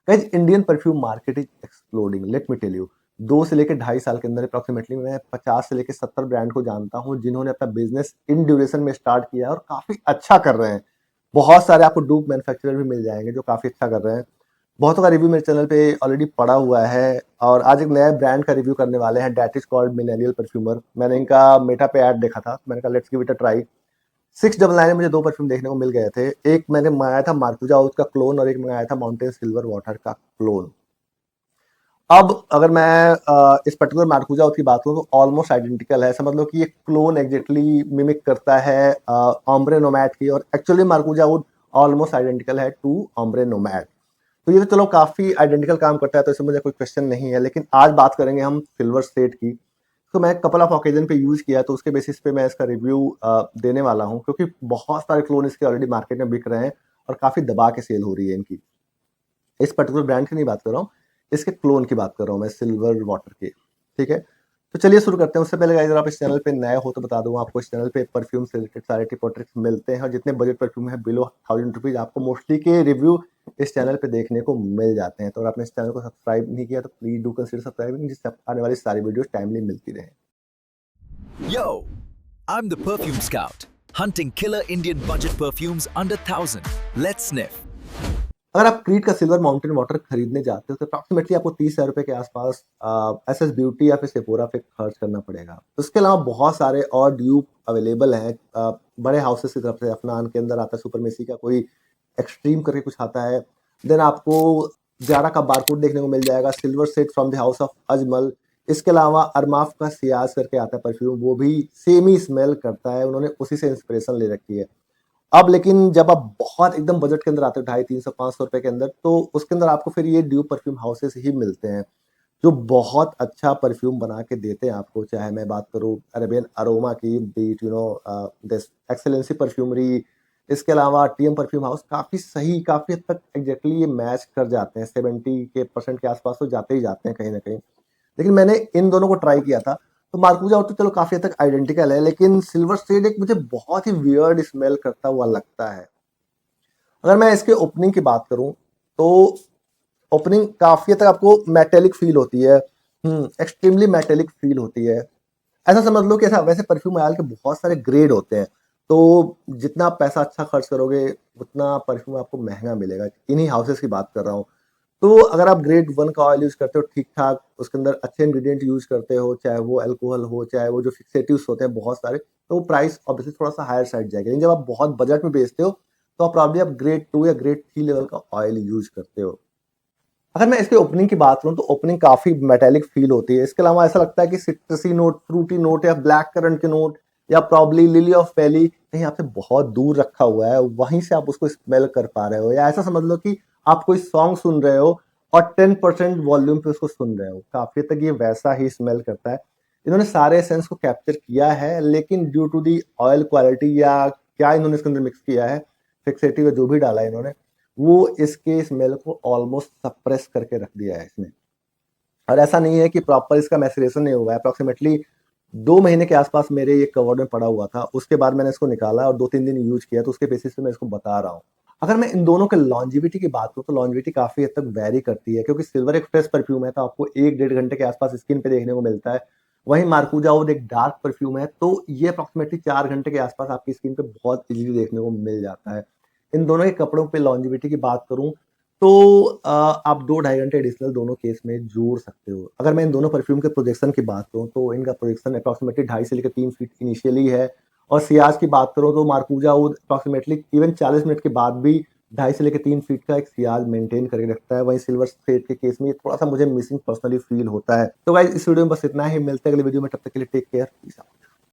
Guys Indian perfume market is exploding, let me tell you. 2 से लेके ढाई साल के अंदर अप्रॉक्सिमेटली मैं 50 से लेके 70 ब्रांड को जानता हूँ जिन्होंने अपना बिजनेस इन ड्यूरेशन में स्टार्ट किया है और काफी अच्छा कर रहे हैं। बहुत सारे आपको डूप मैन्युफैक्चरर भी मिल जाएंगे जो काफी अच्छा कर रहे हैं। बहुतों का रिव्यू मेरे चैनल पे ऑलरेडी पड़ा हुआ है और आज एक नए ब्रांड का रिव्यू करने वाले हैं, that is called millennial perfumer. मैंने इनका मेटा पे ऐड देखा था, मैंने कहा let's give it a try. 699 में मुझे 2 परफ्यूम देखने को मिल गए थे। एक मैंने मँगाया था मार्कुजा ओथ का क्लोन और एक मँगाया था माउंटेन सिल्वर वाटर का क्लोन। अब अगर मैं इस पर्टिकुलर मार्कुजा ओथ की बात करूँ तो ऑलमोस्ट आइडेंटिकल है। समझ लो कि ये क्लोन एग्जैक्टली मिमिक करता है ओम्ब्रे नोमैड की, और एक्चुअली मार्कुजा ओथ ऑलमोस्ट आइडेंटिकल है टू ओम्ब्रे नोमैड। तो ये तो चलो काफी आइडेंटिकल काम करता है, तो इसमें मुझे कोई क्वेश्चन नहीं है। लेकिन आज बात करेंगे हम सिल्वर स्टेट की। तो मैं कपल ऑफ ओकेजन पे यूज किया, तो उसके बेसिस पे मैं इसका रिव्यू देने वाला हूँ, क्योंकि बहुत सारे क्लोन इसके ऑलरेडी मार्केट में बिक रहे हैं और काफी दबा के सेल हो रही है इनकी। इस पर्टिकुलर ब्रांड की नहीं बात कर रहा हूँ, इसके क्लोन की बात कर रहा हूँ मैं, सिल्वर वाटर की। ठीक है, तो चलिए शुरू करते हैं। उससे पहले अगर आप इस चैनल पे नए हो तो बता दूं आपको, इस चैनल पे परफ्यूम से रिलेटेड सारे टिप और ट्रिक्स मिलते हैं और जितने बजट परफ्यूम है बिलो 1000 रुपीज आपको मोस्टली के रिव्यू इस चैनल पे देखने को मिल जाते हैं। तो अगर आपने इस चैनल को सब्सक्राइब नहीं किया तो प्लीज डू कंसिडर सब्सक्राइबिंग, जिससे आने वाली सारी वीडियोस टाइमली मिलती रहे। Yo, I'm the Perfume Scout, hunting killer Indian budget perfumes under 1000. Let's sniff. अगर आप क्रीड का सिल्वर माउंटेन वाटर खरीदने जाते हो तो अप्रॉक्सिमेटली आपको 30,000 रुपए के आसपास एस एस ब्यूटी या फिर सेफोरा पे खर्च करना पड़ेगा। उसके अलावा बहुत सारे और ड्यूप अवेलेबल हैं बड़े हाउसेस की तरफ से। अफनान के अंदर आता है, सुपरमेसी का कोई एक्सट्रीम करके कुछ आता है। देन आपको जारा का बारकोड देखने को मिल जाएगा, silver set from the house of Ajmal. इसके अलावा अरमाफ का सियाज करके आता है परफ्यूम, वो भी सेम ही स्मेल करता है, उन्होंने उसी से इंस्पिरेशन ले रखी है। अब लेकिन जब आप बहुत एकदम बजट के अंदर आते हो, 250-300-500 रुपए के अंदर, तो उसके अंदर आपको फिर ये ड्यूब परफ्यूम हाउसेस ही मिलते हैं जो बहुत अच्छा परफ्यूम बना के देते हैं आपको। चाहे मैं बात करूँ अरेबियन अरोमा की, बीट दिस एक्सेलेंसी परफ्यूमरी। इसके अलावा टीएम परफ्यूम हाउस काफी सही, काफी हद तक एग्जैक्टली ये मैच कर जाते हैं। 70% के आसपास तो जाते ही जाते हैं कहीं ना कहीं। लेकिन मैंने इन दोनों को ट्राई किया था, तो मार्कुजा तो चलो काफी हद तक आइडेंटिकल है, लेकिन सिल्वर स्टेट एक मुझे बहुत ही वियर्ड स्मेल करता हुआ लगता है। अगर मैं इसके ओपनिंग की बात करूं तो ओपनिंग काफी हद तक आपको मेटेलिक फील होती है, एक्सट्रीमली मेटेलिक फील होती है। ऐसा समझ लो कि ऐसा, वैसे परफ्यूम ऑयल के बहुत सारे ग्रेड होते हैं, तो जितना आप पैसा अच्छा खर्च करोगे उतना परफ्यूम आपको महंगा मिलेगा। इन्हीं हाउसेस की बात कर रहा हूँ। तो अगर आप ग्रेड 1 का ऑयल यूज करते हो ठीक ठाक, उसके अंदर अच्छे इंग्रेडिएंट यूज करते हो, चाहे वो अल्कोहल हो, चाहे वो जो फिक्सेटिव्स होते हैं बहुत सारे, तो वो प्राइस ऑब्वियसली थोड़ा सा हायर साइड जाएगा। लेकिन जब आप बहुत बजट में बेचते हो तो आप प्रॉब्लम आप ग्रेड 2 या ग्रेड 3 लेवल का ऑयल यूज करते हो। अगर मैं इसके ओपनिंग की बात करूं तो ओपनिंग काफी मेटेलिक फील होती है। इसके अलावा ऐसा लगता है कि सिट्रसी नोट, फ्रूटी नोट या ब्लैक करंट के नोट या प्रॉब्ली लिली ऑफ वैली कहीं आपसे बहुत दूर रखा हुआ है, वहीं से आप उसको स्मेल कर पा रहे हो। या ऐसा समझ लो कि आप कोई सॉन्ग सुन रहे हो और 10% वॉल्यूम पे उसको सुन रहे हो, काफी हद तक ये वैसा ही स्मेल करता है। इन्होंने सारे एसेंस को कैप्चर किया है, लेकिन due to the oil quality या क्या इन्होंने इसके अंदर मिक्स किया है, फिक्सेटिव जो भी डाला है इन्होंने, वो इसके स्मेल को ऑलमोस्ट सप्रेस करके रख दिया है इसने। और ऐसा नहीं है कि प्रॉपर इसका मैसरेशन नहीं हुआ है। अप्रॉक्सिमेटली 2 महीने के आसपास मेरे ये कवर्ड में पड़ा हुआ था, उसके बाद मैंने इसको निकाला और 2-3 दिन यूज किया, तो उसके बेसिस पे मैं इसको बता रहा हूँ। अगर मैं इन दोनों के लॉन्जिविटी की बात करूँ तो लॉन्जिविटी काफी हद तक वेरी करती है, क्योंकि सिल्वर एक फ्रेश परफ्यूम है तो आपको 1-1.5 घंटे के आसपास स्किन पे देखने को मिलता है। वहीं मार्कुजा वो एक डार्क परफ्यूम है, तो ये अप्रॉक्सिमेटली 4 घंटे के आसपास आपकी स्किन पे बहुत इजीली देखने को मिल जाता है। इन दोनों के कपड़ों पे लॉन्जिविटी की बात करूं तो आप 2-2.5 घंटे एडिशनल दोनों केस में जोड़ सकते हो। अगर मैं इन दोनों परफ्यूम के प्रोजेक्शन की बात करूं तो इनका प्रोजेक्शन अप्रॉक्सिमेटली 2.5 से लेकर 3 फीट इनिशियली है। और सियाज की बात करूं तो मार्कुजा वो अप्रॉक्सिमेटली इवन 40 मिनट के बाद भी 2.5 से लेकर 3 फीट का एक सियाज मेंटेन करके रखता है। वहीं सिल्वर स्टेट के केस में ये थोड़ा सा मुझे मिसिंग पर्सनली फील होता है। तो गाइस इस वीडियो में बस इतना ही, मिलते हैं अगले वीडियो में, तब तक के लिए टेक केयर, पीस आउट।